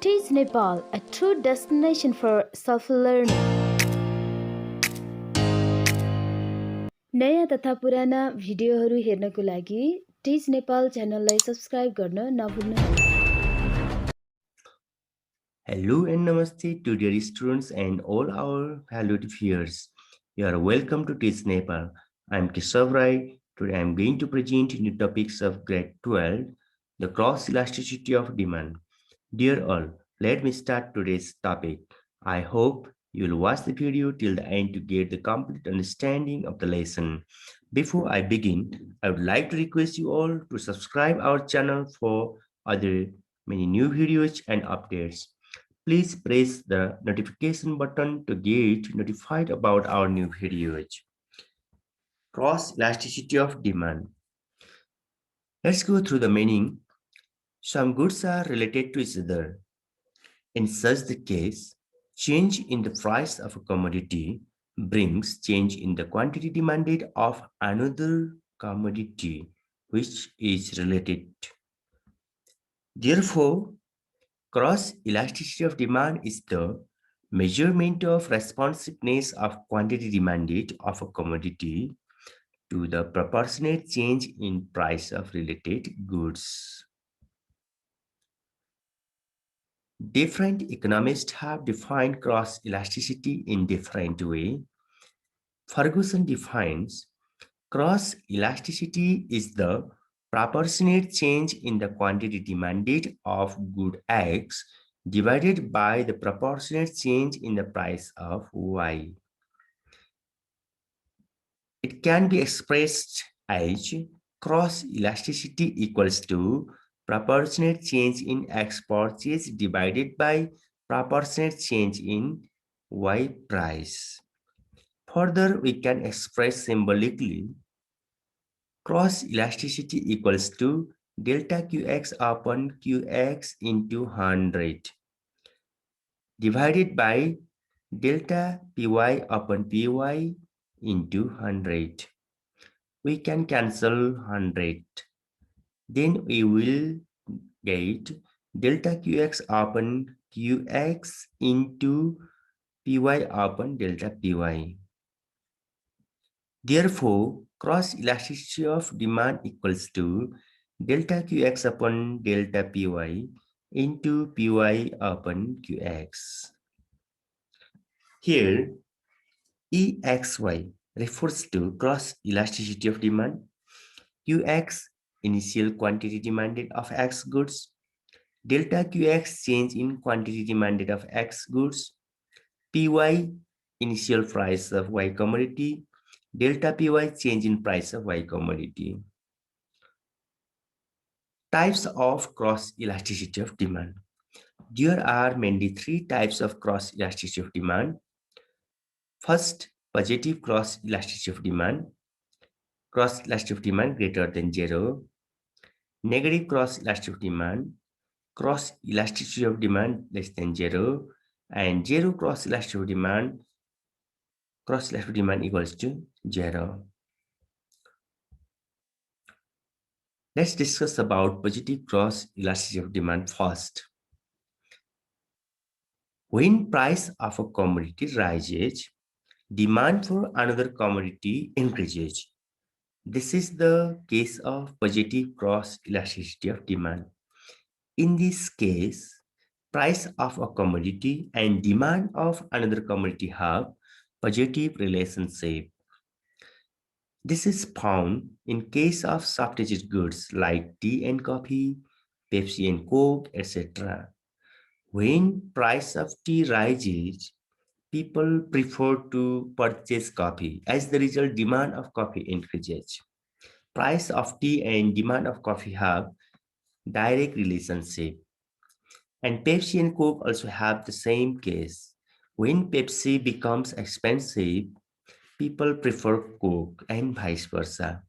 Teach Nepal, a true destination for self-learning. नयाँ तथा पुराना भिडियोहरू हेर्नको लागि टिच नेपाल च्यानललाई सब्स्क्राइब गर्न नभुल्नुहोला। Hello and namaste to dear students and all our valued viewers. You are welcome to Teach Nepal. I am Keshab Rai. Today I am going to present new topics of grade 12, the cross elasticity of demand. Dear all, let me start today's topic. I hope you will watch the video till the end to get the complete understanding of the lesson. Before I begin, I would like to request you all to subscribe our channel for other many new videos and updates. Please press the notification button to get notified about our new videos. Cross elasticity of demand. Let's go through the meaning. Some goods are related to each other. In such the case, change in the price of a commodity brings change in the quantity demanded of another commodity which is related. Therefore, cross elasticity of demand is the measurement of responsiveness of quantity demanded of a commodity to the proportionate change in price of related goods. Different economists have defined cross elasticity in different way. Ferguson defines cross elasticity is the proportionate change in the quantity demanded of good X divided by the proportionate change in the price of Y. It can be expressed as cross elasticity equals to proportionate change in X purchase divided by proportionate change in Y price. Further, we can express symbolically cross elasticity equals to delta Qx upon Qx into 100 divided by delta Py upon Py into 100. We can cancel 100. Then we will get delta Qx upon Qx into Py upon delta Py. Therefore, cross elasticity of demand equals to delta Qx upon delta Py into Py upon Qx. Here, EXY refers to cross elasticity of demand, Qx initial quantity demanded of X goods, delta Qx change in quantity demanded of X goods, Py initial price of Y commodity, delta Py change in price of Y commodity. Types of cross elasticity of demand. There are mainly three types of cross elasticity of demand. First, positive cross elasticity of demand. Cross elasticity of demand greater than 0. Negative cross elasticity of demand. Cross elasticity of demand less than 0. And 0 cross elasticity of demand. Cross elasticity of demand equals to 0. Let's discuss about positive cross elasticity of demand first. When price of a commodity rises, demand for another commodity increases. This is the case of positive cross elasticity of demand. In this case, price of a commodity and demand of another commodity have positive relationship. This is found in case of soft-touch goods like tea and coffee, Pepsi and Coke, etc. When price of tea rises, people prefer to purchase coffee. As the result, demand of coffee increases. Price of tea and demand of coffee have direct relationship. And Pepsi and Coke also have the same case. When Pepsi becomes expensive, people prefer Coke and vice versa.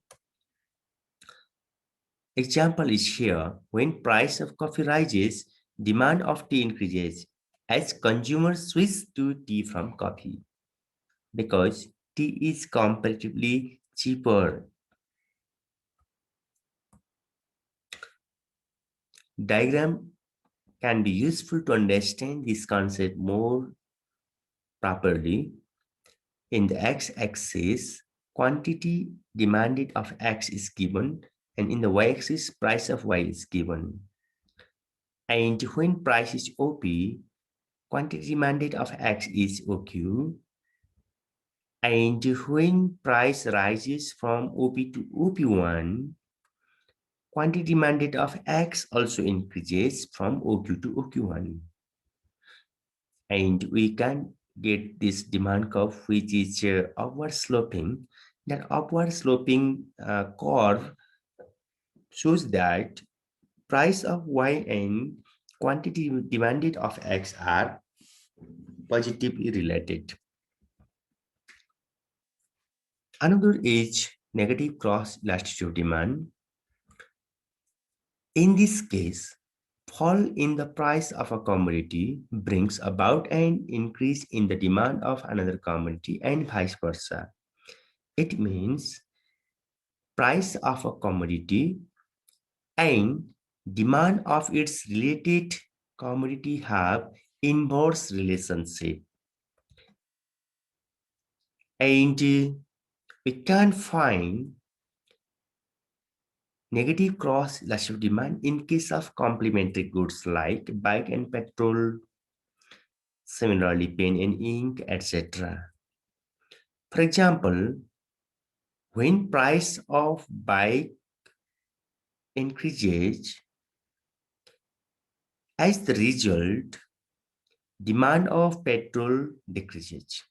Example is here. When price of coffee rises, demand of tea increases as consumers switch to tea from coffee because tea is comparatively cheaper. Diagram can be useful to understand this concept more properly. In the x-axis, quantity demanded of x is given, and in the y-axis, price of y is given. And when price is OP, quantity demanded of x is OQ, and when price rises from OP to OP1, quantity demanded of x also increases from OQ to OQ1. And we can get this demand curve which is upward sloping. That upward sloping curve shows that price of y and quantity demanded of x are positively related. Another is negative cross elasticity of demand. In this case, fall in the price of a commodity brings about an increase in the demand of another commodity and vice versa. It means price of a commodity and demand of its related commodity have inverse relationship. And we can find negative cross elastic demand in case of complementary goods like bike and petrol, similarly pen and ink, etc. For example, when price of bike increases, as the result, demand of petrol decreases.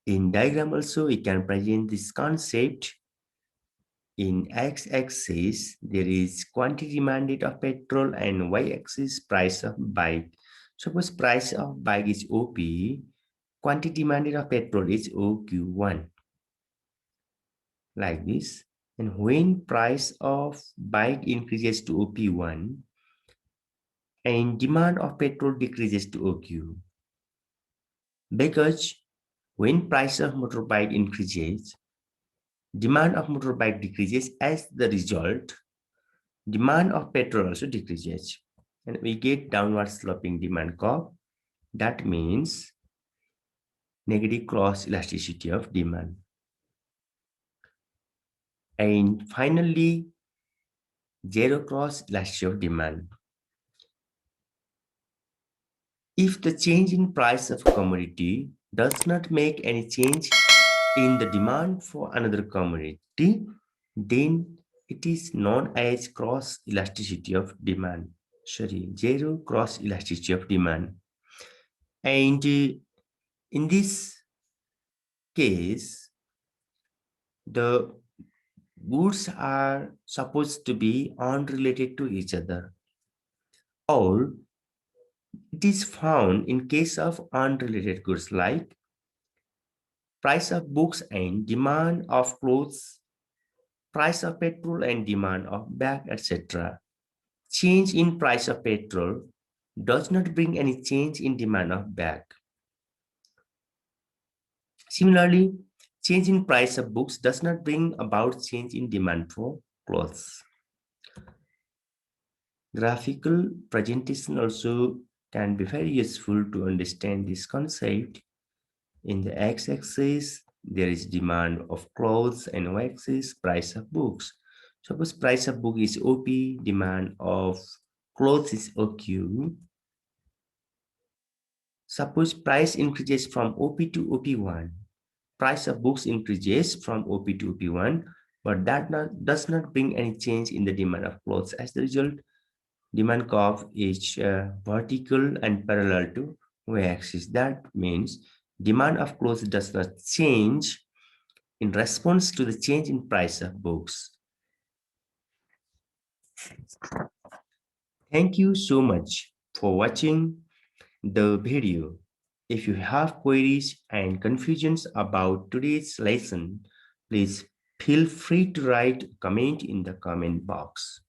In diagram also, we can present this concept. In x-axis, there is quantity demanded of petrol and y-axis price of bike. Suppose price of bike is OP, quantity demanded of petrol is OQ1, like this. And when price of bike increases to OP1 and demand of petrol decreases to OQ, because when price of motorbike increases, demand of motorbike decreases. As the result, demand of petrol also decreases. And we get downward sloping demand curve. That means negative cross elasticity of demand. And finally, zero cross elasticity of demand. If the change in price of commodity does not make any change in the demand for another commodity, then it is known as cross elasticity of demand. Sorry, zero cross elasticity of demand. And in this case, the goods are supposed to be unrelated to each other, or it is found in case of unrelated goods like price of books and demand of clothes, price of petrol and demand of bag, etc. Change in price of petrol does not bring any change in demand of bag. Similarly, change in price of books does not bring about change in demand for clothes. Graphical presentation also can be very useful to understand this concept. In the x-axis, there is demand of clothes, and y-axis, price of books. Suppose price of book is OP, demand of clothes is OQ. Suppose price increases from OP to OP1. Price of books increases from OP to OP1, but that does not bring any change in the demand of clothes. As the result, demand curve is vertical and parallel to y-axis. That means demand of clothes does not change in response to the change in price of books. Thank you so much for watching the video. If you have queries and confusions about today's lesson, please feel free to write a comment in the comment box.